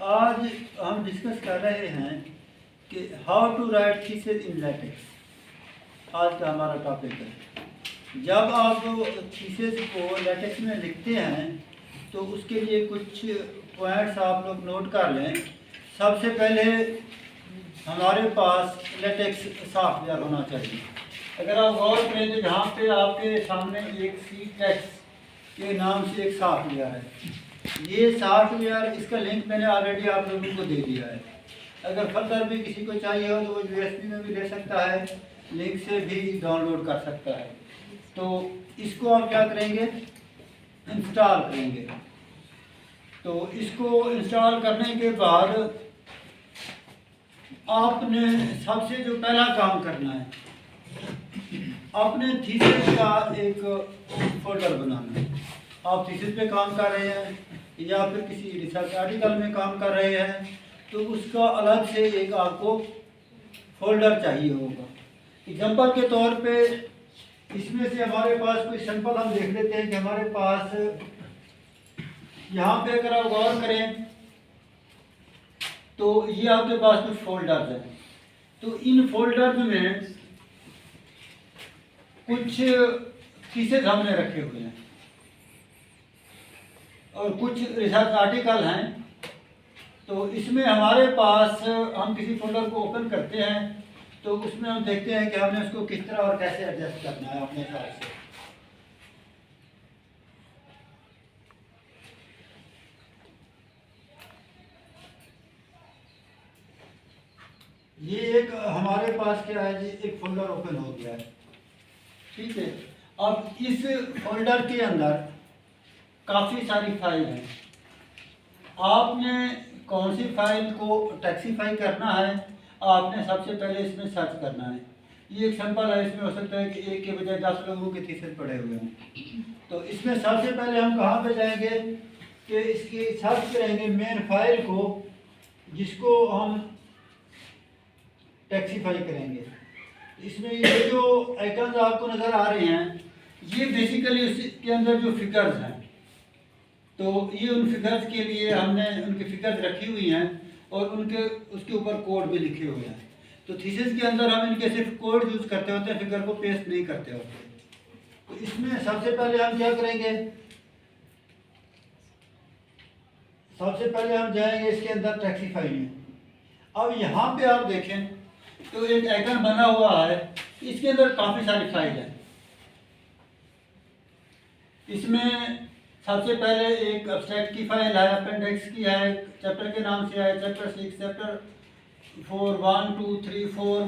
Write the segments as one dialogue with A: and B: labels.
A: आज हम डिस्कस कर रहे हैं कि how to write thesis in LaTeX. आज का हमारा टॉपिक है। जब आप थीसिस को लैटेक्स में लिखते हैं तो उसके लिए कुछ पॉइंट्स आप लोग नोट कर लें। सबसे पहले हमारे पास लैटेक्स सॉफ्टवेयर होना चाहिए। अगर आप गौर करें तो यहाँ पे आपके सामने एक सी-टेक्स के नाम से एक सॉफ्टवेयर है। ये सॉफ्टवेयर, इसका लिंक मैंने ऑलरेडी आप लोगों को दे दिया है। अगर फर्दर भी किसी को चाहिए हो तो वो यूएसबी में भी ले सकता है, लिंक से भी डाउनलोड कर सकता है। तो इसको आप क्या करेंगे, इंस्टॉल करेंगे। तो इसको इंस्टॉल करने के बाद आपने सबसे जो पहला काम करना है, अपने थीसिस का एक फोल्डर बनाना है। आप थीसिस पे काम कर रहे हैं या फिर किसी रिसर्च आर्टिकल में काम कर रहे हैं तो उसका अलग से एक आपको फोल्डर चाहिए होगा। एग्जांपल के तौर पे इसमें से हमारे पास कोई सैंपल हम देख लेते हैं कि हमारे पास यहाँ पे अगर आप गौर करें तो ये आपके पास कुछ फोल्डर्स हैं। तो इन फोल्डर्स में कुछ थीसिस हमने रखे हुए हैं और कुछ रिसर्च आर्टिकल हैं। तो इसमें हमारे पास हम किसी फोल्डर को ओपन करते हैं तो उसमें हम देखते हैं कि हमने उसको किस तरह और कैसे एडजस्ट करना है अपने हिसाब से। ये एक हमारे पास क्या है जी, एक फोल्डर ओपन हो गया है। ठीक है, अब इस फोल्डर के अंदर काफ़ी सारी फाइल हैं। आपने कौन सी फाइल को टैक्सीफाई करना है, आपने सबसे पहले इसमें सर्च करना है। ये एक सैंपल है, इसमें हो सकता है कि एक के बजाय 10 लोगों के थीसिस पड़े हुए हों। तो इसमें सबसे पहले हम कहाँ पे जाएंगे कि इसकी सर्च करेंगे मेन फाइल को, जिसको हम टैक्सीफाई करेंगे। इसमें ये जो आइकन्स आपको नज़र आ रहे हैं, ये बेसिकली उसके अंदर जो फिगर्स हैं, तो ये उन फिगर्स के लिए हमने उनकी फिगर्स रखी हुई हैं और उनके उसके ऊपर कोड भी liखे हुए हैं। तो थीसिस के अंदर हम इनके सिर्फ कोड यूज़ करते होते हैं, फिगर को पेस्ट नहीं करते होते। तो इसमें सबसे पहले हम क्या करेंगे, सबसे पहले हम जाएंगे इसके अंदर टैक्सीफाई में। अब यहाँ पे आप देखें तो एक आइकन बना हुआ है, इसके अंदर काफ़ी सारी फाइल है। इसमें सबसे पहले एक एब्स्ट्रैक्ट की फाइल है, अपेंडिक्स की है, चैप्टर के नाम से है, चैप्टर 6, चैप्टर 4, 1, 2, 3, 4।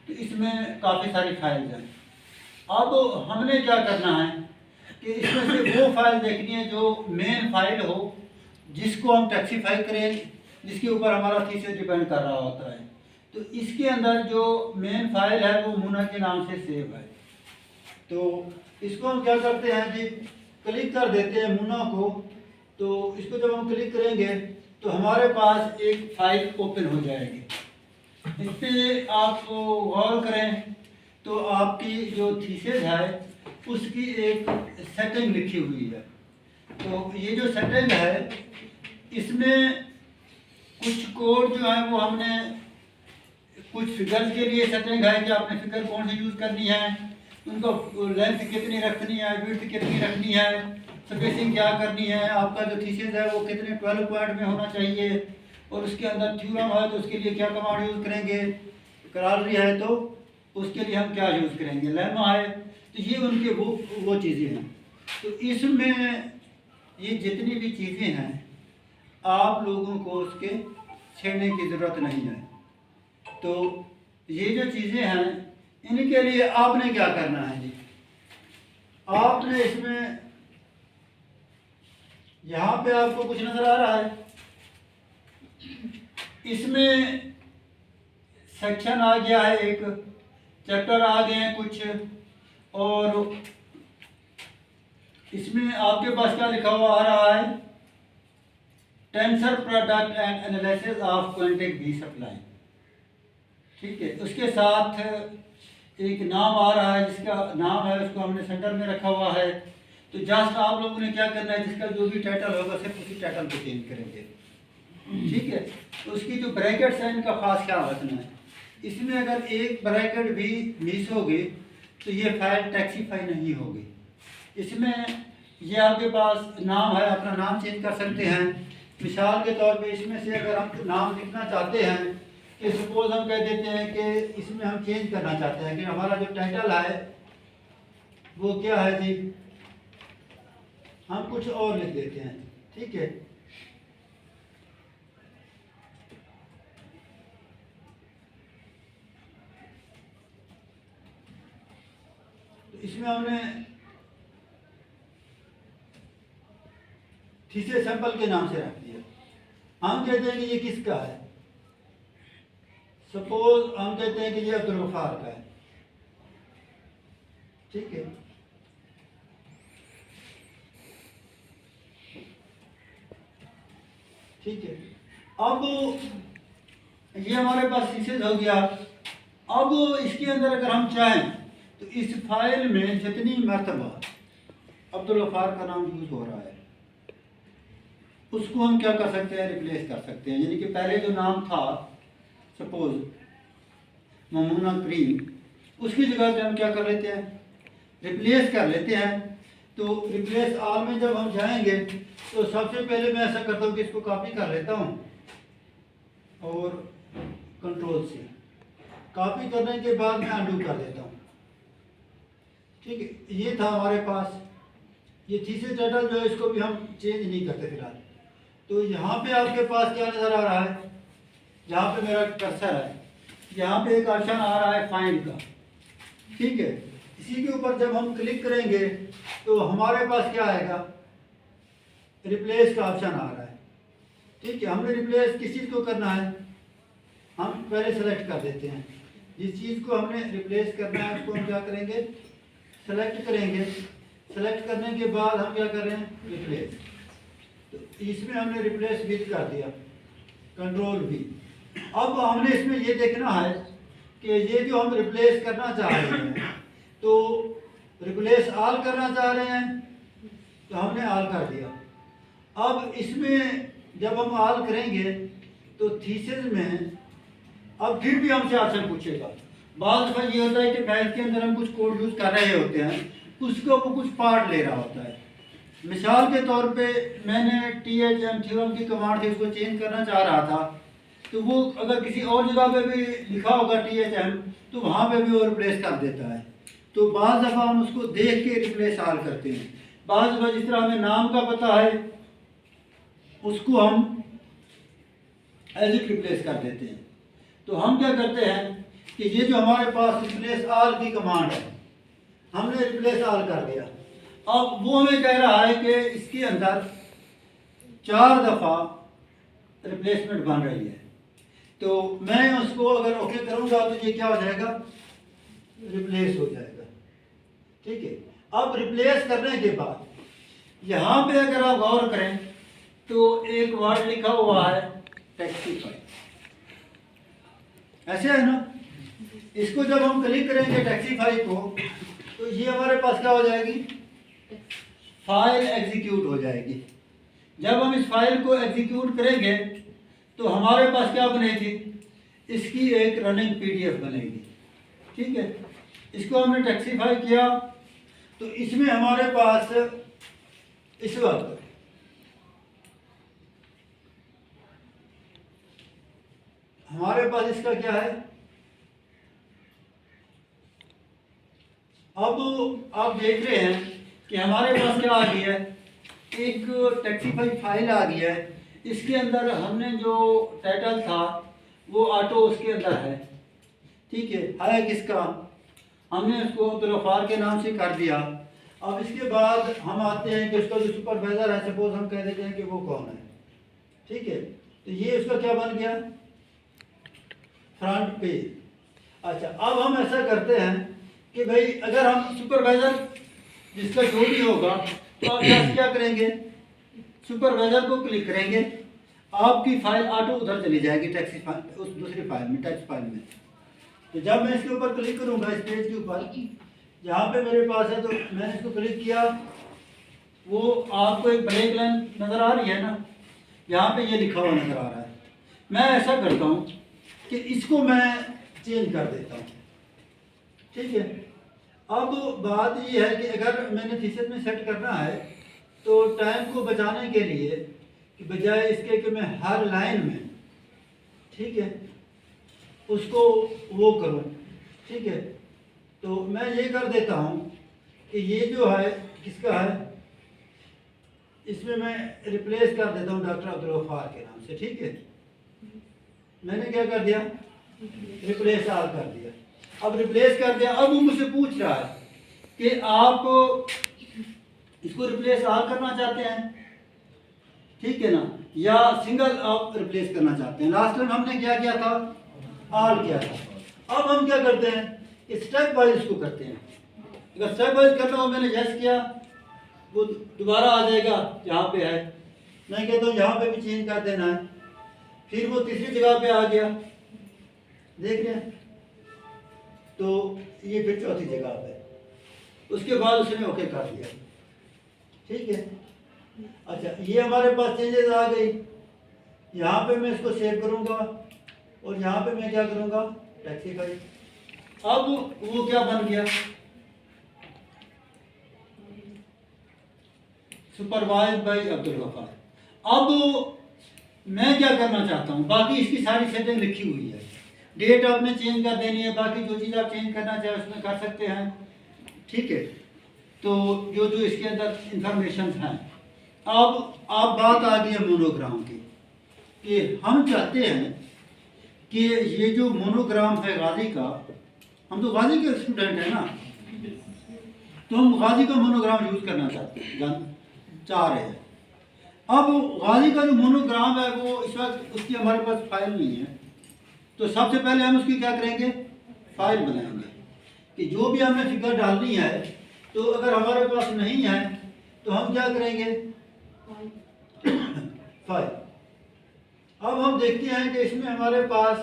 A: तो इसमें काफ़ी सारी फाइल्स हैं। अब हमने क्या करना है कि इसमें से वो फाइल देखनी है जो मेन फाइल हो, जिसको हम टैक्सीफाई करें, जिसके ऊपर हमारा थीसिस डिपेंड कर रहा होता है। तो इसके अंदर जो मेन फाइल है वो मुना के नाम से सेव है। तो इसको हम क्या करते हैं जी, क्लिक कर देते हैं मुना को। तो इसको जब हम क्लिक करेंगे तो हमारे पास एक फाइल ओपन हो जाएगी। इस पर आप गौर करें तो आपकी जो थीसिस है उसकी एक सेटिंग लिखी हुई है। तो ये जो सेटिंग है, इसमें कुछ कोड जो है वो हमने कुछ फिगर्स के लिए सेटिंग है कि आपने फिगर कौन सी यूज़ करनी है, उनको लेंथ कितनी रखनी है, विड्थ कितनी रखनी है, स्पेसिंग क्या करनी है, आपका जो थीसिस है वो कितने 12 पॉइंट में होना चाहिए, और उसके अंदर थ्योरम है तो उसके लिए क्या कमांड यूज़ करेंगे, करालरी है तो उसके लिए हम क्या यूज़ करेंगे, लेमा है। तो ये उनके वो चीज़ें हैं। तो इसमें ये जितनी भी चीज़ें हैं आप लोगों को उसके छेड़ने की ज़रूरत नहीं है। तो ये जो चीज़ें हैं इनके लिए आपने क्या करना है जी, आपने इसमें यहाँ पे आपको कुछ नज़र आ रहा है, इसमें सेक्शन आ गया है, एक चैप्टर आ गए हैं कुछ, और इसमें आपके पास क्या लिखा हुआ आ रहा है, tensor product and analysis of quantic B supply. ठीक है, उसके साथ एक नाम आ रहा है, जिसका नाम है उसको हमने सेंटर में रखा हुआ है। तो जस्ट आप लोगों ने क्या करना है, जिसका जो भी टाइटल होगा सिर्फ उसी टाइटल को चेंज करेंगे। ठीक है। तो उसकी जो ब्रैकेट्स हैं इनका खास ख्याल रखना है। इसमें अगर एक ब्रैकेट भी मिस होगी तो ये फाइल टैक्सीफाई नहीं होगी। इसमें ये आपके पास नाम है, अपना नाम चेंज कर सकते हैं। मिसाल के तौर पे इसमें से अगर हम नाम लिखना चाहते हैं कि सपोज हम कह देते हैं कि इसमें हम चेंज करना चाहते हैं कि हमारा जो टाइटल है वो क्या है जी, हम कुछ और लिख देते हैं। ठीक है, तो इसमें हमने थीसिस सैंपल के नाम से रख दिया। हम कहते हैं कि ये किसका है, सपोज हम कहते हैं कि ये अब्दुल गफ्फार का है। ठीक है, ठीक है। अब ये हमारे पास थीसिस हो गया। अब इसके अंदर अगर हम चाहें तो इस फाइल में जितनी मरतबा अब्दुल गफ्फार का नाम यूज हो रहा है उसको हम क्या कर सकते हैं, रिप्लेस कर सकते हैं। यानी कि पहले जो नाम था सपोज ममूना क्रीम, उसकी जगह पे हम क्या कर लेते हैं, रिप्लेस कर लेते हैं। तो रिप्लेस ऑल में जब हम जाएंगे तो सबसे पहले मैं ऐसा करता हूँ कि इसको कॉपी कर लेता हूँ और कंट्रोल से कॉपी करने के बाद मैं अंडू कर देता हूँ। ठीक है, ये था हमारे पास। ये थीसिस टाइटल जो है इसको भी हम चेंज नहीं करते फिलहाल। तो यहाँ पे आपके पास क्या नज़र आ रहा है, जहाँ पे मेरा कर्सर है यहाँ पे एक ऑप्शन आ रहा है फाइंड का। ठीक है, इसी के ऊपर जब हम क्लिक करेंगे तो हमारे पास क्या आएगा, रिप्लेस का ऑप्शन आ रहा है। ठीक है, हमने रिप्लेस किस चीज़ को करना है, हम पहले सेलेक्ट कर देते हैं। जिस चीज़ को हमने रिप्लेस करना है उसको हम क्या करेंगे, सेलेक्ट करेंगे। सेलेक्ट करने के बाद हम क्या कर रहे हैं, रिप्लेस। तो इसमें हमने रिप्लेस विद कर दिया, कंट्रोल वी। अब हमने इसमें ये देखना है कि ये जो हम रिप्लेस करना चाह रहे हैं तो रिप्लेस ऑल करना चाह रहे हैं तो हमने ऑल कर दिया। अब इसमें जब हम ऑल करेंगे तो थीसिस में अब फिर भी हमसे ऑप्शन पूछेगा। बाद दफा ये होता है कि मैथ के अंदर हम कुछ कोड यूज कर रहे होते हैं, उसको वो कुछ पार्ट ले रहा होता है। मिसाल के तौर पे मैंने THM थ्योरम की कमांड थी उसको चेंज करना चाह रहा था, तो वो अगर किसी और जगह पे भी लिखा होगा THM तो वहाँ पे भी वो रिप्लेस कर देता है। तो बाज़ दफ़ा हम उसको देख के रिप्लेस ऑल करते हैं। बाज़ दफ़ा जिस तरह हमें नाम का पता है उसको हम एज इट रिप्लेस कर देते हैं। तो हम क्या करते हैं कि ये जो हमारे पास रिप्लेस ऑल की कमांड है हमने रिप्लेस ऑल कर दिया। अब वो हमें कह रहा है कि इसके अंदर 4 दफ़ा रिप्लेसमेंट बन रही है। तो मैं उसको अगर ओके करूँगा तो ये क्या हो जाएगा, रिप्लेस हो जाएगा। ठीक है, अब रिप्लेस करने के बाद यहाँ पे अगर आप गौर करें तो एक वर्ड लिखा हुआ है टैक्सीफाई, ऐसे है ना। इसको जब हम क्लिक करेंगे टैक्सीफाई को तो ये हमारे पास क्या हो जाएगी, फाइल एग्जीक्यूट हो जाएगी। जब हम इस फाइल को एग्जीक्यूट करेंगे तो हमारे पास क्या बनेगी, इसकी एक रनिंग PDF बनेगी। ठीक है, इसको हमने टैक्सीफाई किया तो इसमें हमारे पास इस वक्त हमारे पास इसका क्या है, अब आप देख रहे हैं कि हमारे पास क्या आ गया है, एक टैक्सीफाई फाइल आ गई है। इसके अंदर हमने जो टाइटल था वो ऑटो उसके अंदर है। ठीक है किसका, हमने उसको अब्दुल गफ्फार के नाम से कर दिया। अब इसके बाद हम आते हैं कि उसका जो सुपरवाइजर है सपोज हम कह देते हैं कि वो कौन है। ठीक है, तो ये उसका क्या बन गया, फ्रंट पेज। अच्छा, अब हम ऐसा करते हैं कि भाई अगर हम सुपरवाइजर जिसका जो भी होगा तो आप क्या करेंगे, सुपरवाइजर को क्लिक करेंगे, आपकी फाइल ऑटो उधर चली जाएगी टैक्सी फाइल, उस दूसरी फाइल में, टेक्स्ट फाइल में। तो जब मैं इसके ऊपर क्लिक करूंगा इस पेज के ऊपर जहाँ पे मेरे पास है, तो मैंने इसको क्लिक किया, वो आपको एक ब्लैक लाइन नज़र आ रही है ना, यहाँ पे ये लिखा हुआ नज़र आ रहा है। मैं ऐसा करता हूँ कि इसको मैं चेंज कर देता हूँ, ठीक है। अब बात ये है कि अगर मैंने फीसद में सेट करना है तो टाइम को बचाने के लिए कि बजाय इसके कि मैं हर लाइन में, ठीक है, उसको वो करूँ, ठीक है, तो मैं ये कर देता हूँ कि ये जो है किसका है, इसमें मैं रिप्लेस कर देता हूँ डॉक्टर अब्दुल गफ्फार के नाम से, ठीक है। मैंने क्या कर दिया, रिप्लेस आल कर दिया। अब रिप्लेस कर दिया, अब वो मुझसे पूछ रहा है कि आप इसको रिप्लेस आल करना चाहते हैं, ठीक है ना, या सिंगल आप रिप्लेस करना चाहते हैं। लास्ट टाइम हमने क्या किया था, आल किया था। अब हम क्या करते हैं, स्टेप वाइज इसको करते हैं। अगर स्टेप वाइज करना हो, मैंने यस किया, वो दोबारा आ जाएगा यहाँ पे है। मैं कहता हूँ यहाँ पे भी चेंज कर देना है, फिर वो तीसरी जगह पे आ गया, देख रहे हैं, तो ये फिर चौथी जगह पे, उसके बाद उसने ओके कर दिया, ठीक है। अच्छा, ये हमारे पास चेंजेस आ गई। यहाँ पे मैं इसको सेव करूँगा और यहाँ पे मैं क्या करूँगा, रेक्टिफाई। अब वो क्या बन गया, सुपरवाइज बाय अब्दुल गफ्फार। अब मैं क्या करना चाहता हूँ, बाकी इसकी सारी सेटिंग लिखी हुई है, डेट आपने चेंज कर देनी है, बाकी जो चीज़ आप चेंज करना चाहे उसमें कर सकते हैं, ठीक है। तो जो जो इसके अंदर इंफॉर्मेशन हैं। अब बात आ गई है मोनोग्राम की, कि हम चाहते हैं कि ये जो मोनोग्राम है गाजी का, हम तो गाजी के स्टूडेंट हैं ना, तो हम गाजी का मोनोग्राम यूज़ करना चाह रहे हैं। अब गाजी का जो मोनोग्राम है वो इस वक्त उसकी हमारे पास फाइल नहीं है, तो सबसे पहले हम उसकी क्या करेंगे, फाइल बनाएंगे कि जो भी हमें फिगर डालनी है, तो अगर हमारे पास नहीं है तो हम क्या करेंगे, फाइल। अब हम देखते हैं कि इसमें हमारे पास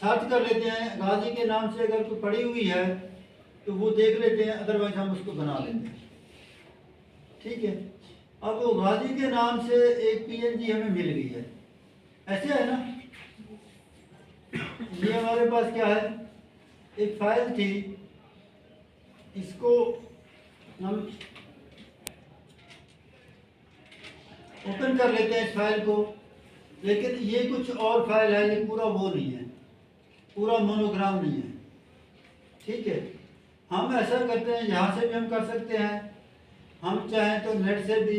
A: सर्च कर लेते हैं गाजी के नाम से, अगर कोई पड़ी हुई है तो वो देख लेते हैं, अदरवाइज हम उसको बना लेते हैं, ठीक है। अब वो गाजी के नाम से एक PNG हमें मिल गई है, ऐसे है ना। ये हमारे पास क्या है, एक फाइल थी, इसको हम ओपन कर लेते हैं इस फाइल को, लेकिन ये कुछ और फाइल है, ये पूरा वो नहीं है, पूरा मोनोग्राम नहीं है, ठीक है। हम ऐसा करते हैं, यहाँ से भी हम कर सकते हैं, हम चाहें तो नेट से भी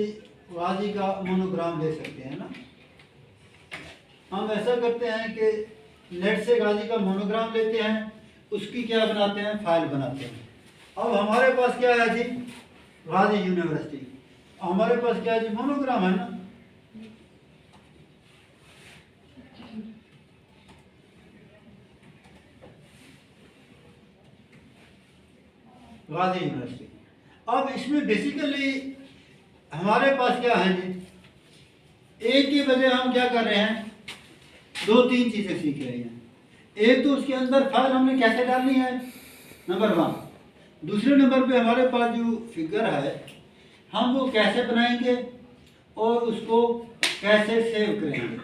A: गाजी का मोनोग्राम ले सकते हैं ना। हम ऐसा करते हैं कि नेट से गाजी का मोनोग्राम लेते हैं, उसकी क्या बनाते हैं, फाइल बनाते हैं। अब हमारे पास क्या है जी, गाजी यूनिवर्सिटी, हमारे पास क्या है जी, मोनोग्राम है ना। गाजी यूनिवर्सिटी। अब इसमें बेसिकली हमारे पास क्या है जी, एक की बजाय हम क्या कर रहे हैं, दो तीन चीज़ें सीख रहे हैं। एक तो उसके अंदर फाइल हमने कैसे डालनी है, नंबर 1। दूसरे नंबर पे हमारे पास जो फिगर है हम वो कैसे बनाएंगे और उसको कैसे सेव करेंगे,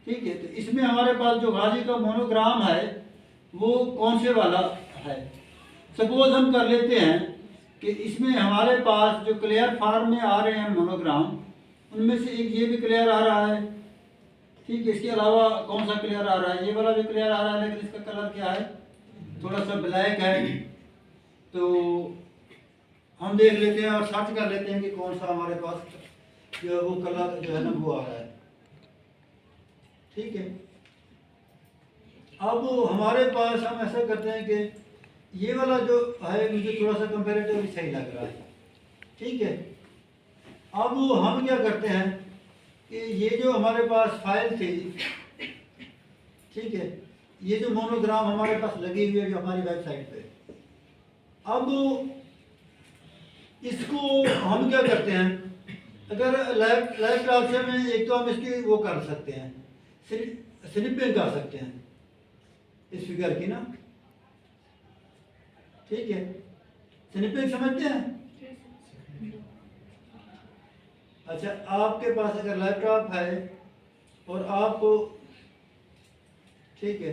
A: ठीक है। तो इसमें हमारे पास जो गाजी का मोनोग्राम है वो कौन से वाला है, सपोज हम कर लेते हैं कि इसमें हमारे पास जो क्लियर फॉर्म में आ रहे हैं मोनोग्राम, उनमें से एक ये भी क्लियर आ रहा है, ठीक है। इसके अलावा कौन सा क्लियर आ रहा है, ये वाला भी क्लियर आ रहा है, लेकिन इसका कलर क्या है, थोड़ा सा ब्लैक है। तो हम देख लेते हैं और सर्च कर लेते हैं कि कौन सा हमारे पास जो वो कलर जो है ना वो आ रहा है, ठीक है। अब हमारे पास हम ऐसा करते हैं कि ये वाला जो है मुझे थोड़ा सा कंपैरेटिवली सही लग रहा है, ठीक है। अब हम क्या करते हैं कि ये जो हमारे पास फाइल थी, ठीक है, ये जो मोनोग्राम हमारे पास लगी हुई है जो हमारी वेबसाइट पे, अब इसको हम क्या करते हैं, अगर लाइव क्लास में एक तो हम इसकी वो कर सकते हैं, स्निपिंग कर सकते हैं इस फिगर की ना, ठीक है। स्निपिंग समझते हैं, अच्छा, आपके पास अगर लैपटॉप है और आप, ठीक है,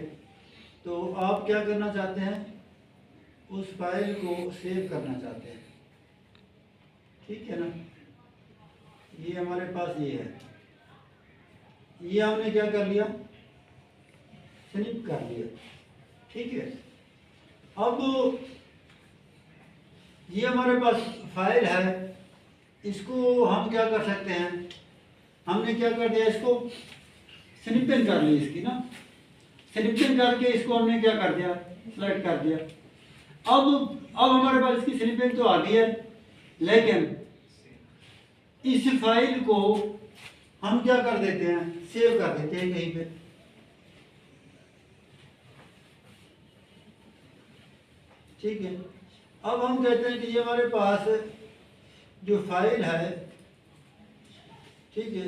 A: तो आप क्या करना चाहते हैं, उस फाइल को सेव करना चाहते हैं, ठीक है ना। ये हमारे पास ये है, ये हमने क्या कर लिया, स्निप कर लिया, ठीक है। अब ये हमारे पास फाइल है, इसको हम क्या कर सकते हैं, हमने क्या कर दिया, इसको स्निपिंग कर ली इसकी ना, स्निपिंग करके इसको हमने क्या कर दिया, सेलेक्ट कर दिया। अब हमारे पास इसकी स्निपिंग तो आ गई है, लेकिन इस फाइल को हम क्या कर देते हैं, सेव कर देते हैं कहीं पे, ठीक है। अब हम कहते हैं कि ये हमारे पास जो फाइल है, ठीक है,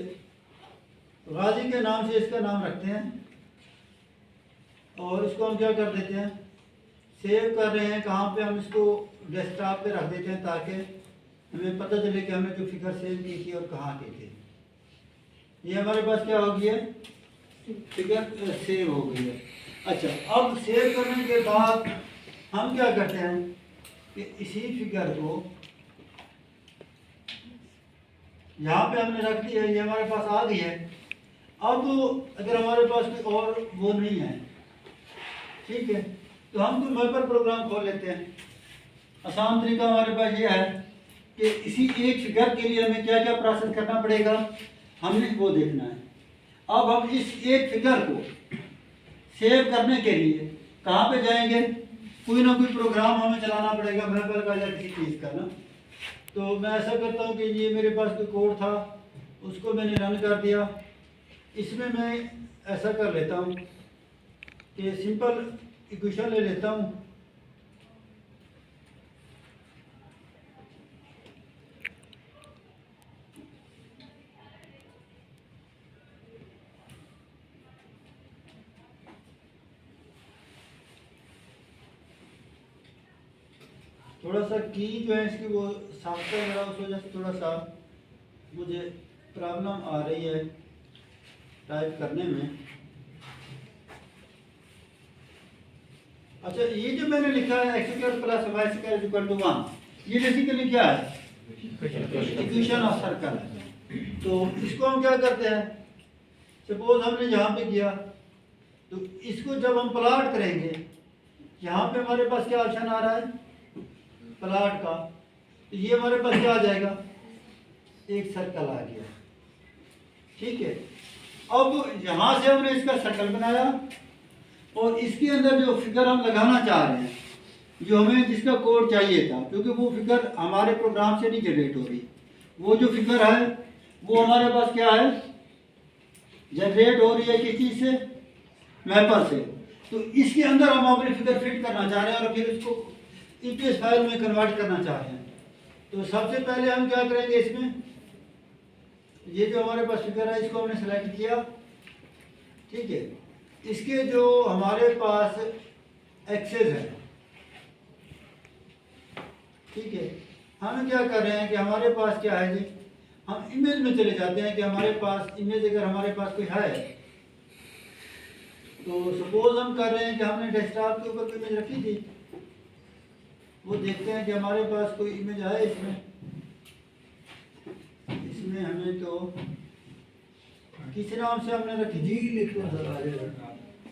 A: गाजी के नाम से इसका नाम रखते हैं और इसको हम क्या कर देते हैं, सेव कर रहे हैं कहाँ पे, हम इसको डेस्कटॉप पे रख देते हैं ताकि हमें पता चले कि हमने जो फिगर सेव की थी और कहाँ की थी। ये हमारे पास क्या हो गया है, फिगर सेव हो गई है। अच्छा, अब सेव करने के बाद हम क्या करते हैं कि इसी फिगर को यहाँ पे हमने रख दिया है, ये हमारे पास आ गई है। अब अगर हमारे पास कोई और वो नहीं है, ठीक है, तो हम कोई मल्टीपल प्रोग्राम खोल लेते हैं। आसान तरीका हमारे पास ये है कि इसी एक फिगर के लिए हमें क्या क्या प्रोसेस करना पड़ेगा, हमने वो देखना है। अब हम इस एक फिगर को सेव करने के लिए कहाँ पे जाएंगे, कोई ना कोई प्रोग्राम हमें चलाना पड़ेगा, मल्टीपल का या किसी चीज़ का ना। तो मैं ऐसा करता हूँ कि ये मेरे पास कोई कोड था, उसको मैंने रन कर दिया। इसमें मैं ऐसा कर लेता हूँ कि सिंपल इक्वेशन ले लेता हूँ, थोड़ा सा की जो है इसकी वो साफ्टवेयर मेरा, उस वजह से थोड़ा सा मुझे प्रॉब्लम आ रही है टाइप करने में। अच्छा, ये जो मैंने लिखा है x square plus y square equal to 1, ये बेसिकली क्या है, इक्वेशन ऑफ सर्कल है। तो इसको हम क्या करते हैं, सपोज हमने यहाँ पे किया, तो इसको जब हम प्लॉट करेंगे, यहाँ पे हमारे पास क्या ऑप्शन आ रहा है, प्लॉट का, तो ये हमारे पास क्या आ जाएगा, एक सर्कल आ गया, ठीक है। अब यहाँ से हमने इसका सर्कल बनाया और इसके अंदर जो फिगर हम लगाना चाह रहे हैं, जो हमें जिसका कोड चाहिए था, क्योंकि वो फिगर हमारे प्रोग्राम से नहीं जनरेट हो रही, वो जो फिगर है वो हमारे पास क्या है, जनरेट हो रही है किस चीज़ से, मैपर से। तो इसके अंदर हम अपनी फिगर फिट करना चाह रहे हैं और फिर इसको ईपीएस फाइल में कन्वर्ट करना चाह रहे हैं। तो सबसे पहले हम क्या करेंगे, इसमें ये जो हमारे पास फिगर है इसको हमने सेलेक्ट किया, ठीक है। इसके जो हमारे पास एक्सेस है, ठीक है, हम क्या कर रहे हैं कि हमारे पास क्या है जी, हम इमेज में चले जाते हैं कि हमारे पास इमेज अगर हमारे पास कोई है, तो सपोज हम कर रहे हैं कि हमने डेस्कटॉप के ऊपर कोई इमेज रखी थी, वो देखते हैं कि हमारे पास कोई इमेज है इसमें हमें तो किस नाम से हमने रखी जी,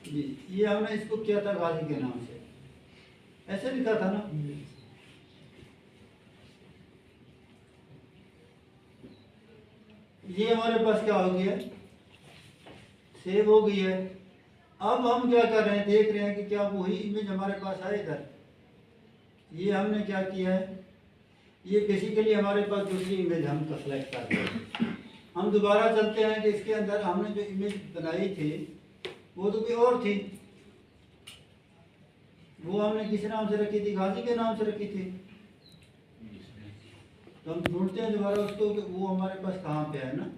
A: जी, ये हमने इसको किया था गाजी के नाम से, ऐसे लिखा था ना। ये हमारे पास क्या हो गया, सेव हो गई है। अब हम क्या कर रहे हैं, देख रहे हैं कि क्या वही इमेज हमारे पास है इधर। ये हमने क्या किया है, ये बेसिकली हमारे पास दूसरी इमेज हम सेलेक्ट कर रहे हैं। हम दोबारा चलते हैं कि इसके अंदर हमने जो इमेज बनाई थी वो तो कोई और थी, वो हमने किस नाम से रखी थी, गाजी के नाम से रखी थी। तो हम ढूंढते हैं दोबारा उसको कि वो हमारे पास कहाँ पे है ना।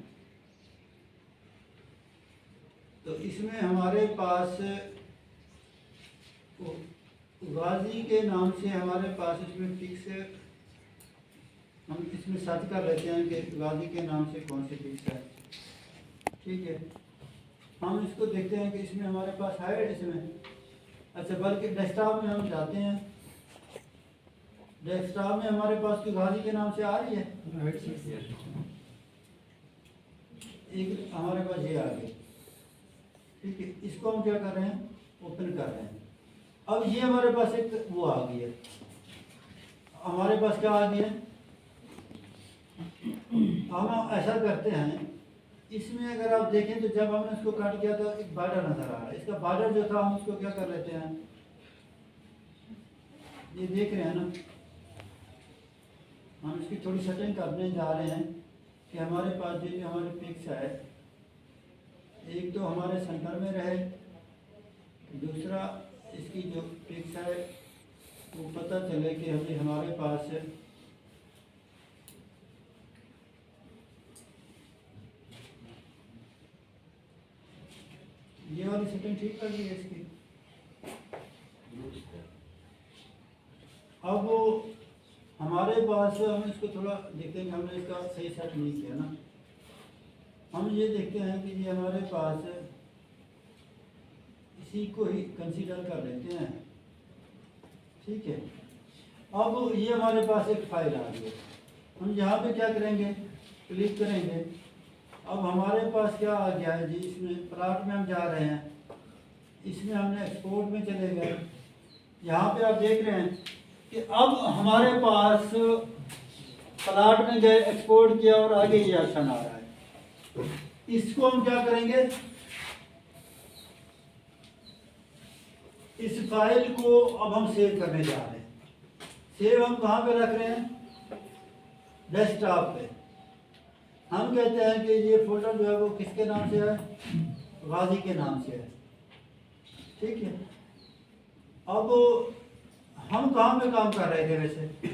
A: तो इसमें हमारे पास गाजी के नाम से हमारे पास इसमें फिक्स हम इसमें सर्च कर लेते हैं कि गाजी के नाम से कौन सी फिक्स है। ठीक है, हम इसको देखते हैं कि इसमें हमारे पास है इसमें। अच्छा, बल्कि डेस्कटॉप में हम जाते हैं, डेस्कटॉप में हमारे पास की गाजी के नाम से आ रही है, एक हमारे पास ये आ गई। ठीक है, इसको हम क्या कर रहे हैं, ओपन कर रहे हैं। अब ये हमारे पास एक वो आ गई है, हमारे पास क्या आ गया है, हम ऐसा करते हैं इसमें अगर आप देखें तो जब हमने इसको काट किया तो एक बॉर्डर नजर आ रहा है। इसका बॉर्डर जो था हम उसको क्या कर लेते हैं, ये देख रहे हैं ना, हम इसकी थोड़ी सेटिंग करने जा रहे हैं कि हमारे पास जो हमारे पिक्स है, एक तो हमारे सेंटर में रहे, दूसरा इसकी जो पिक्स है वो पता चले कि अभी हमारे पास ये वाली सेटिंग ठीक कर दी है इसकी। अब वो हमारे पास हम इसको थोड़ा देखते हैं कि हमने इसका सही सेट नहीं किया ना। हम ये देखते हैं कि ये हमारे पास इसी को ही कंसीडर कर लेते हैं। ठीक है, अब ये हमारे पास एक फाइल आ गई है, हम यहाँ पे क्या करेंगे, क्लिक करेंगे। अब हमारे पास क्या आ गया है जी, इसमें प्लॉट में हम जा रहे हैं, इसमें हमने एक्सपोर्ट में चले गए। यहाँ पे आप देख रहे हैं कि अब हमारे पास प्लॉट में गए, एक्सपोर्ट किया और आगे ये ऑप्शन आ रहा है। इसको हम क्या करेंगे, इस फाइल को अब हम सेव करने जा रहे हैं। सेव हम कहाँ पे रख रहे हैं, डेस्कटॉप पे। हम कहते हैं कि ये फोल्डर जो है वो किसके नाम से है, गाजी के नाम से है। ठीक है, अब हम कहाँ पे काम कर रहे थे, वैसे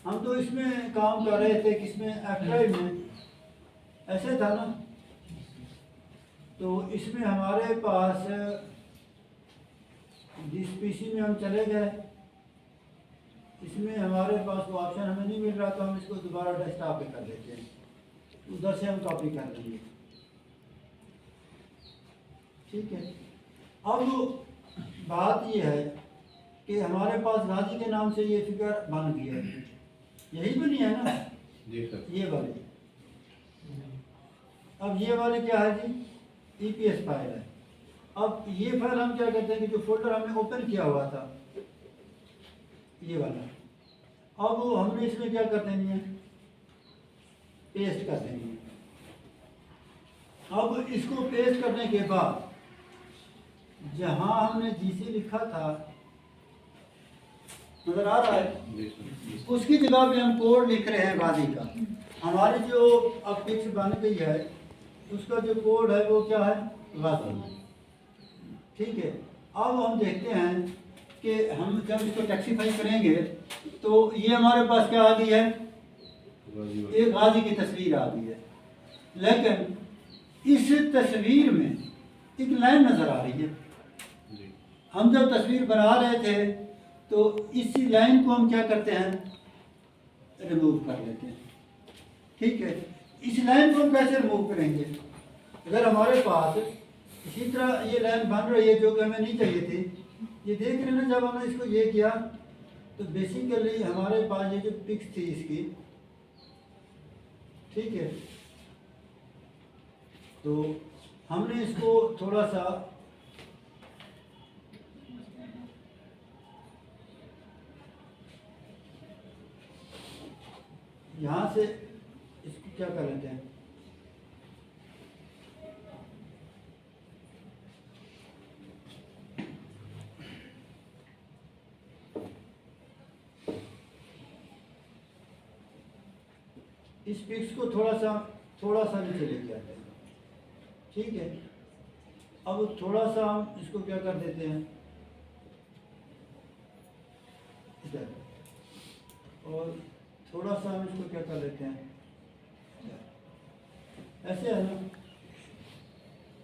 A: हम तो इसमें काम कर रहे थे, किसमें, F5 में, ऐसे था ना। तो इसमें हमारे पास जिस पीसी में हम चले गए, इसमें हमारे पास वो ऑप्शन हमें नहीं मिल रहा, तो हम इसको दोबारा डेस्कटॉप पे कर लेते हैं, उधर से हम कॉपी कर लेंगे। ठीक है, अब बात ये है कि हमारे पास गाजी के नाम से ये फिगर बन गई है, यही बनी है ना, ये वाली। अब ये वाली क्या है जी, EPS फाइल है। अब ये फाइल हम क्या करते हैं कि जो फोल्डर हमने ओपन किया हुआ था, ये वाला, अब वो हमने इसमें क्या कर देनी है, पेस्ट कर देनी है। अब इसको पेस्ट करने के बाद जहां हमने GC लिखा था, नजर आ रहा है, उसकी जगह पे हम कोड लिख रहे हैं गाजी का। हमारी जो अब पिक्स बन गई है उसका जो कोड है वो क्या है, गाजी। ठीक है, अब हम देखते हैं कि हम जब इसको टैक्सीफाई करेंगे तो ये हमारे पास क्या आ गई है, एक गाजी की तस्वीर आ गई है। लेकिन इस तस्वीर में एक लाइन नजर आ रही है। हम जब तस्वीर बना रहे थे तो इसी लाइन को हम क्या करते हैं, रिमूव कर लेते हैं। ठीक है, इस लाइन को हम कैसे रिमूव करेंगे, अगर हमारे पास इसी तरह ये लाइन बन रही है जो कि हमें नहीं चाहिए थी, ये देख रहे हैं ना, जब हमने इसको ये किया तो बेसिकली हमारे पास ये जो पिक्स थी इसकी, ठीक है, तो हमने इसको थोड़ा सा यहाँ से इसको क्या कर लेते हैं, इस पिक्स को थोड़ा सा नीचे लेके आते हैं। ठीक है, अब थोड़ा सा हम इसको क्या कर देते हैं इधर, और थोड़ा सा हम इसको क्या कर लेते हैं, ऐसे है ना।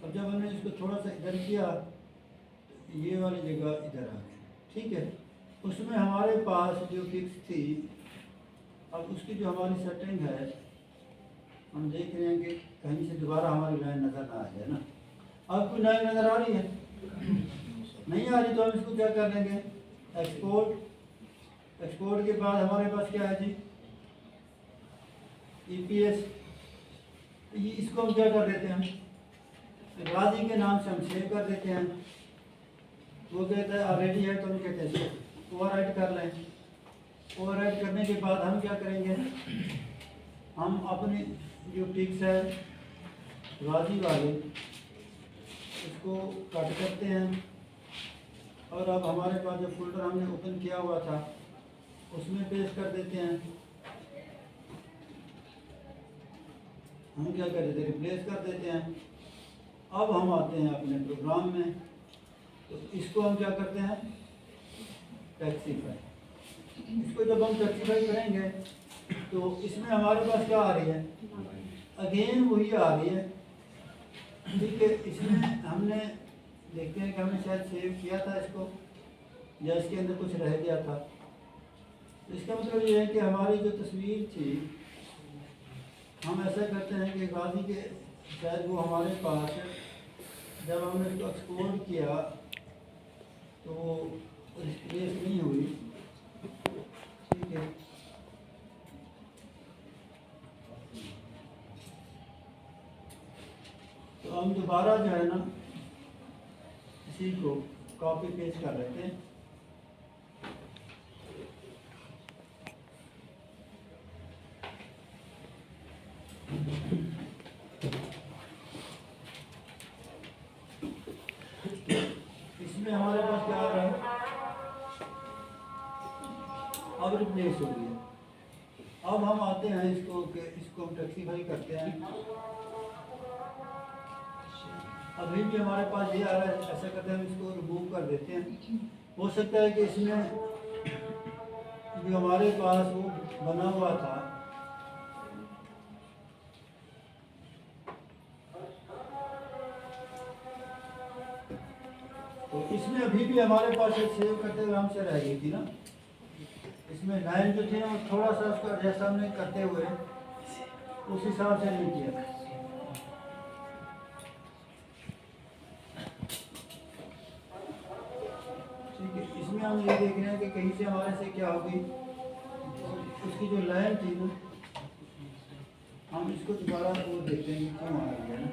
A: अब जब हमने इसको थोड़ा सा इधर किया तो ये वाली जगह इधर आ गई। ठीक है, उसमें हमारे पास जो पिक्स थी अब उसकी जो हमारी सेटिंग है, हम देख रहे हैं कि कहीं से दोबारा हमारी लाइन नज़र ना आ जाए ना। आपको लाइन नज़र आ रही है? नहीं आ रही तो हम इसको क्या कर लेंगे, एक्सपोर्ट। एक्सपोर्ट के बाद हमारे पास क्या है जी, EPS। ये इसको हम क्या कर देते हैं, गाजी के नाम से हम सेव कर देते हैं। वो कहता है ऑलरेडी है तो हम कहते हैं इसको ओवरराइट कर लें। ओवरराइट करने के बाद हम क्या करेंगे, हम अपने जो टिक्स है गाजी वाले इसको कट करते हैं, और अब हमारे पास जो फोल्डर हमने ओपन किया हुआ था उसमें पेस्ट कर देते हैं। हम क्या कर देते हैं, रिप्लेस कर देते हैं। अब हम आते हैं अपने प्रोग्राम में, तो इसको हम क्या करते हैं, टैक्सीफाई। इसको जब हम टैक्सीफाई करेंगे तो इसमें हमारे पास क्या आ रही है, अगेन वही आ रही है। ठीक है, इसमें हमने देखते हैं कि हमने शायद सेव किया था इसको, या इसके अंदर कुछ रह गया था। तो इसका मतलब ये है कि हमारी जो तस्वीर थी, हम ऐसा करते हैं कि गाजी के शायद वो हमारे पास जब हमने इसको एक्सपोर्ट किया तो वो रिप्लेस नहीं हुई। ठीक है, तो हम दोबारा जो है ना इसी को कॉपी पेस्ट कर लेते हैं। इसमें हमारे पास क्या आ रहा है, अब रिप्लेस हो गया। अब हम आते हैं इसको हम टैक्सीफाई करते हैं। अभी भी हमारे पास ये आ रहा है, ऐसा करते हैं हम इसको रिमूव कर देते हैं। हो सकता है कि इसमें जो हमारे पास वो बना हुआ था तो इसमें अभी भी हमारे पास एक सेव करते हुए हमसे रह गई थी ना। इसमें लाइन जो थी वो थोड़ा सा उसका जैसा हमने करते हुए उस हिसाब से नहीं किया। ठीक है, इसमें हम ये देख रहे हैं कि कहीं से हमारे से क्या होगी, उसकी जो लाइन थी ना, हम इसको दोबारा वो देखते हैं कि क्यों आ रही है ना।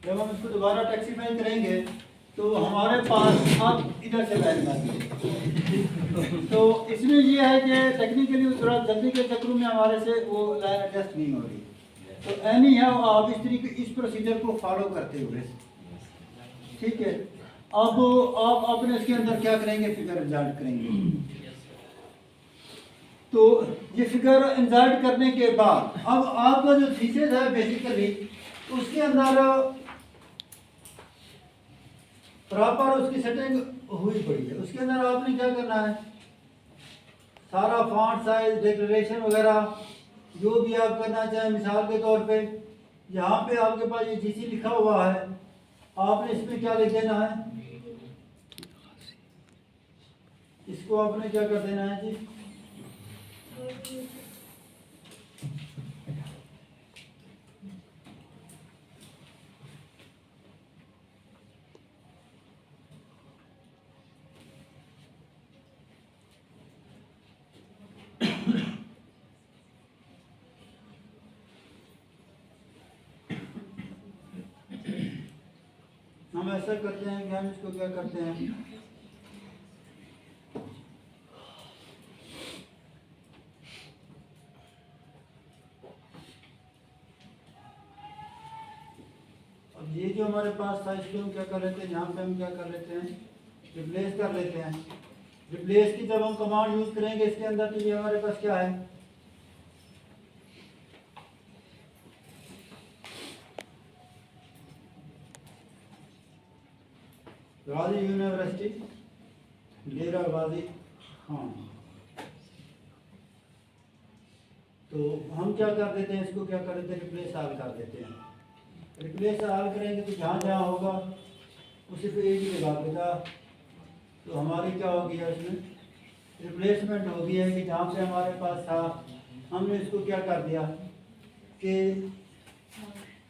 A: जब हम इसको दोबारा टैक्सीफाई करेंगे तो हमारे पास अब इधर से लाइन आएगी। तो इसमें ये है कि टेक्निकली थोड़ा जल्दी के चक्रों में हमारे से वो लाइन एडजस्ट नहीं हो रही। तो एनी है आप इस तरीके इस प्रोसीजर को फॉलो करते हुए, ठीक है, अब आप अपने इसके अंदर क्या करेंगे, फिगर इंसर्ट करेंगे। तो ये फिगर इंसर्ट करने के बाद अब आपका जो थीसिस है बेसिकली उसके अंदर प्रॉपर उसकी सेटिंग हुई पड़ी है। उसके अंदर आपने क्या करना है, सारा फॉन्ट साइज डिक्लेरेशन वगैरह जो भी आप करना चाहें, मिसाल के तौर पे यहाँ पे आपके पास ये जीसी लिखा हुआ है, आपने इसमें क्या लिख देना है, इसको आपने क्या कर देना है जी, हम ऐसा करते हैं कि हम इसको क्या करते हैं, अब ये जो हमारे पास था इसको हम क्या कर लेते हैं, यहाँ पे हम क्या कर लेते हैं, रिप्लेस कर लेते हैं। रिप्लेस की जब हम कमांड यूज करेंगे इसके अंदर, तो ये हमारे पास क्या है, गाजी यूनिवर्सिटी डेरा गाजी खान। तो हम क्या कर देते हैं, इसको क्या कर देते हैं, रिप्लेस आल कर देते हैं। रिप्लेस आल करेंगे तो जहाँ जहाँ होगा उसी पे एक ही लगा देगा। तो हमारी क्या हो गया, इसमें रिप्लेसमेंट हो गया है कि जहाँ पे हमारे पास था हमने इसको क्या कर दिया कि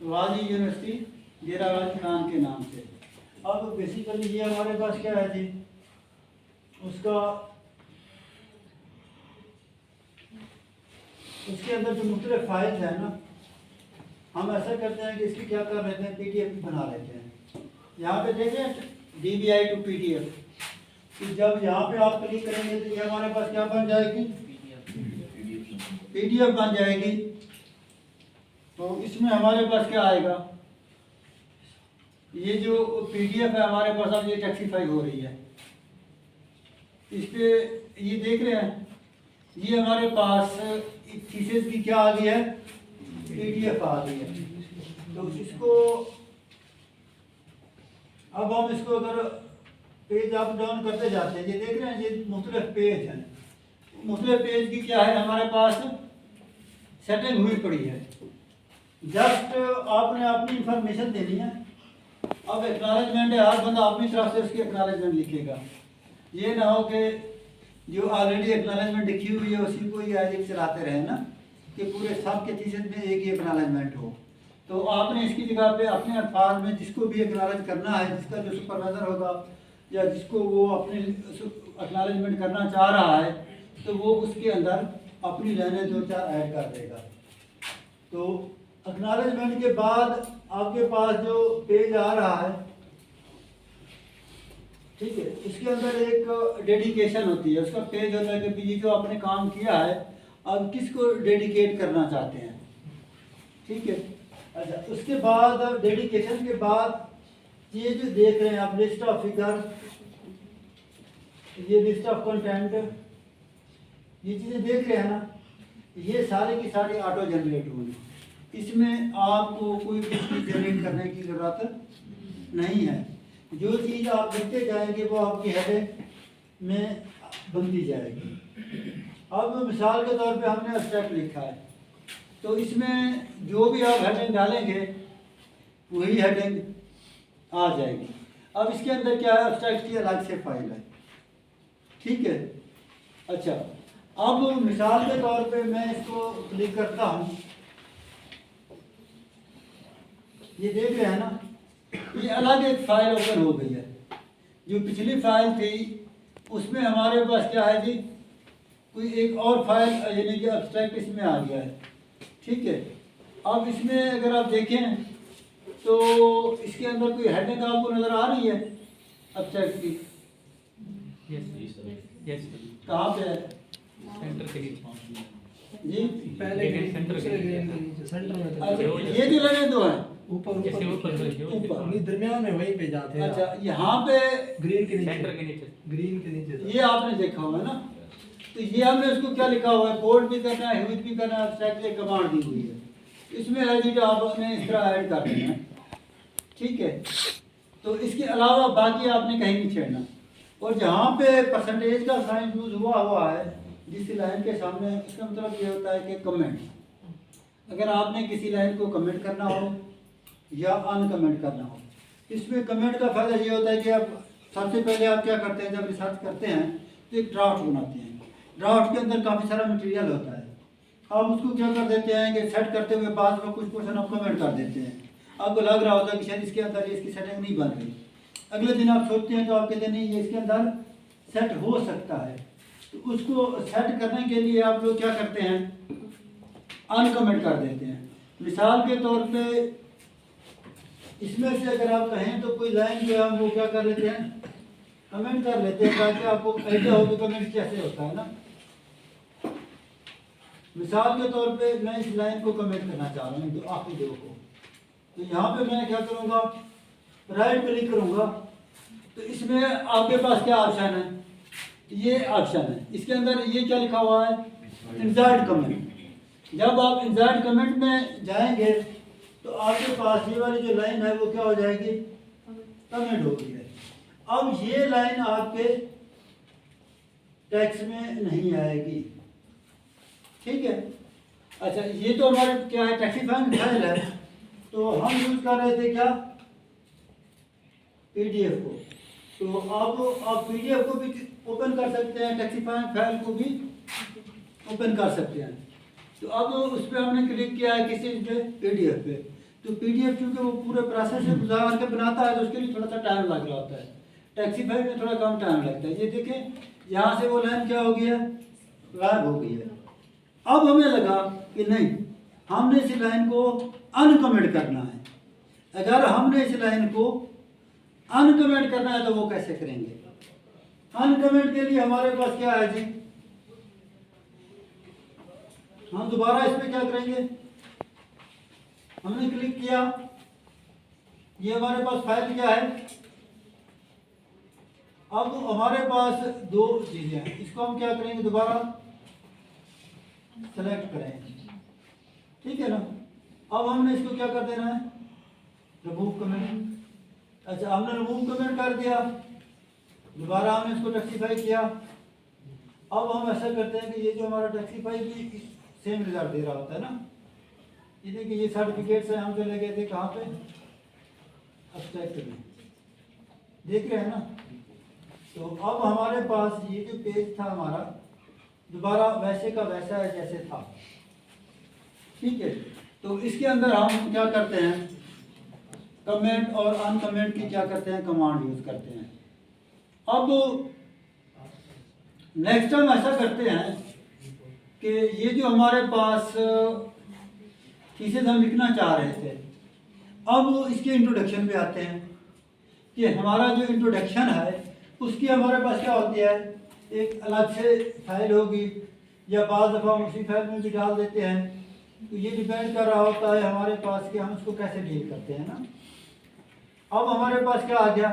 A: गाजी यूनिवर्सिटी डेरा गाजी खान के नाम से। अब बेसिकली ये हमारे पास क्या है जी, उसका उसके अंदर जो मुख्तलिफ फाइल है ना, हम ऐसा करते हैं कि इसकी क्या कर लेते हैं, पीडीएफ बना लेते हैं। यहाँ पे देखें DBI टू PDF, कि जब यहाँ पे आप क्लिक करेंगे तो ये हमारे पास क्या बन जाएगी, PDF बन जाएगी। तो इसमें हमारे पास क्या आएगा, ये जो PDF है हमारे पास अब ये टेक्सीफाई हो रही है। इस पे ये देख रहे हैं, ये हमारे पास थीसिस की क्या आ गई है, PDF आ गई है। तो इसको अब हम इसको अगर पेज अप डाउन करते जाते हैं, ये देख रहे हैं ये मुख्तलिफ पेज हैं। मुख्तलिफ पेज की क्या है हमारे पास सेटिंग हुई पड़ी है। जस्ट आपने अपनी इंफॉर्मेशन देनी है। अब एक्नॉलेजमेंट है, हर बंदा अपनी तरफ से उसकी एक्नॉलेजमेंट लिखेगा। ये ना हो कि जो ऑलरेडी एक्नॉलेजमेंट लिखी हुई है उसी को ही एज चलाते रहे ना, कि पूरे सब के थीसिस में एक ही एक्नॉलेजमेंट हो। तो आपने इसकी जगह पे अपने अल्फाज में जिसको भी एक्नॉलेज करना है, जिसका जो सुपरवाइजर होगा या जिसको वो अपने एक्नॉलेजमेंट करना चाह रहा है, तो वो उसके अंदर अपनी लाइनें 2-4 ऐड कर देगा। तो एक्नॉलेजमेंट के बाद आपके पास जो पेज आ रहा है, ठीक है, इसके अंदर एक डेडिकेशन होती है। उसका पेज होता है कि ये जो आपने काम किया है अब किसको डेडिकेट करना चाहते हैं, ठीक है। अच्छा, उसके बाद डेडिकेशन के बाद ये जो देख रहे हैं आप, लिस्ट ऑफ फिगर, ये लिस्ट ऑफ कंटेंट, ये चीज़ें देख रहे हैं ना, ये सारी की सारी ऑटो जनरेट होंगी। इसमें आपको कोई कुछ जनरेट करने की ज़रूरत नहीं है। जो चीज़ आप लिखते जाएंगे वो आपकी हेडिंग में बनती जाएगी। अब मिसाल के तौर पे हमने एब्स्ट्रैक्ट लिखा है, तो इसमें जो भी आप हेडिंग डालेंगे वही हेडिंग आ जाएगी। अब इसके अंदर क्या है, एब्स्ट्रैक्ट की अलग से फाइल है, ठीक है। अच्छा, अब मिसाल के तौर पे मैं इसको क्लिक करता हूँ, ये देख रहे हैं ना, ये अलग एक फाइल ओपन हो गई है। जो पिछली फाइल थी उसमें हमारे पास क्या है जी, कोई एक और फाइल यानी कि एब्स्ट्रैक्ट इसमें आ गया है, ठीक है। अब इसमें अगर आप देखें तो इसके अंदर कोई हेडिंग आपको नज़र आ रही है एब्स्ट्रैक्ट की? यस, कहाँ पे है?
B: सेंटर के नीचे
A: जी,
B: पहले सेंटर में।
A: अच्छा, ये जो लगे दो हैं
B: ऊपर नहीं, दरमियान में वहीं पे जाते हैं।
A: अच्छा, यहाँ पे
B: ग्रीन के नीचे, सेंटर के नीचे, ग्रीन के नीचे
A: ये आपने देखा हुआ है ना। तो ये हमने उसको क्या लिखा हुआ है, कोड भी करना है, ह्यूज भी करना है, एब्स्ट्रैक्ट एक कमांड दी हुई है। इसमें एडिट आपने इस तरह ऐड कर देना है, ठीक है। तो इसके अलावा बाकी आपने कहीं नहीं छेड़ना। और जहाँ पे परसेंटेज का साइन यूज हुआ है जिस लाइन के सामने, इसका मतलब ये होता है कि कमेंट। अगर आपने किसी लाइन को कमेंट करना हो या अनकमेंट करना हो, इसमें कमेंट का फ़ायदा ये होता है कि आप सबसे पहले आप क्या करते हैं, जब रिसर्च करते हैं तो एक ड्राफ्ट बनाते हैं। ड्राफ्ट के अंदर काफ़ी सारा मटेरियल होता है। आप उसको क्या कर देते हैं कि सेट करते हुए बाद में कुछ क्वेश्चन आप कमेंट कर देते हैं। आपको लग रहा होता है कि शायद इसके अंदर इसकी सेटिंग नहीं बन रही। अगले दिन आप सोचते हैं तो आप कहते हैं नहीं, ये इसके अंदर सेट हो सकता है। तो उसको सेट करने के लिए आप लोग क्या करते हैं, अनकमेंट कर देते हैं। मिसाल के तौर पे इसमें से अगर आप कहें तो कोई लाइन जो है हम वो क्या कर लेते हैं, कमेंट कर लेते हैं, ताकि आपको आइडिया हो कि कमेंट कैसे होता है ना। मिसाल के तौर पे मैं इस लाइन को कमेंट करना चाह रहा हूँ, तो आखिरी दो को, तो यहाँ पे मैं क्या करूँगा, राइट क्लिक करूँगा। तो इसमें आपके पास क्या ऑप्शन है, ये ऑप्शन है, इसके अंदर ये क्या लिखा हुआ है, इंसर्ट कमेंट। जब आप इंसर्ट कमेंट में जाएंगे तो आपके पास ये वाली जो लाइन है वो क्या हो जाएगी, कमेंट होगी है। अब ये लाइन आपके टेक्स्ट में नहीं आएगी, ठीक है। अच्छा, ये तो हमारे क्या है, टेक्सीफाइंग फाइल है, तो हम यूज कर रहे थे क्या, पीडीएफ को। तो आप पीडीएफ को भी ओपन कर सकते हैं, टेक्सीफाइंग फाइल को भी ओपन कर सकते हैं। तो अब उस पर हमने क्लिक किया है किसी पे, पीडीएफ पे। तो पीडीएफ क्योंकि वो पूरे प्रोसेस से गुजार के बनाता है, तो उसके लिए थोड़ा सा टाइम लग रहा होता है। टेक्सीफाई में थोड़ा कम टाइम लगता है। ये देखें, यहाँ से वो लाइन क्या हो गई है, गायब हो गई है। अब हमें लगा कि नहीं, हमने इस लाइन को अनकमेंट करना है। अगर हमने इस लाइन को अनकमेंट करना है तो वो कैसे करेंगे। अनकमेंट के लिए हमारे पास क्या है जी, हम दोबारा इस पे क्या करेंगे, हमने क्लिक किया, ये हमारे पास फाइल क्या है। अब हमारे पास दो चीजें हैं, इसको हम क्या करेंगे, दोबारा सेलेक्ट करेंगे, ठीक है ना। अब हमने इसको क्या कर देना है, रिमूव कमेंट। अच्छा, हमने रिमूव कमेंट कर दिया, दोबारा हमने इसको टेक्सीफाई किया। अब हम ऐसा करते हैं कि ये जो हमारा टेक्सीफाई भी सेम रिजल्ट दे रहा होता है ना। ये देखिए, ये सर्टिफिकेट से हम चले गए थे कहाँ पे, एब्स्ट्रैक्ट में, देख रहे हैं ना। तो अब हमारे पास ये जो पेज था हमारा, दोबारा वैसे का वैसा है जैसे था, ठीक है। तो इसके अंदर हम क्या करते हैं, कमेंट और अनकमेंट की क्या करते हैं, कमांड यूज करते हैं। अब नेक्स्ट हम ऐसा करते हैं कि ये जो हमारे पास थीसिस हम लिखना चाह रहे थे, अब इसके इंट्रोडक्शन पे आते हैं कि हमारा जो इंट्रोडक्शन है उसकी हमारे पास क्या होती है, एक अलग से फाइल होगी, या बाद दफ़ा हम उसी फाइल में भी डाल देते हैं। तो ये डिपेंड कर रहा होता है हमारे पास कि हम उसको कैसे डील करते हैं ना। अब हमारे पास क्या आ गया,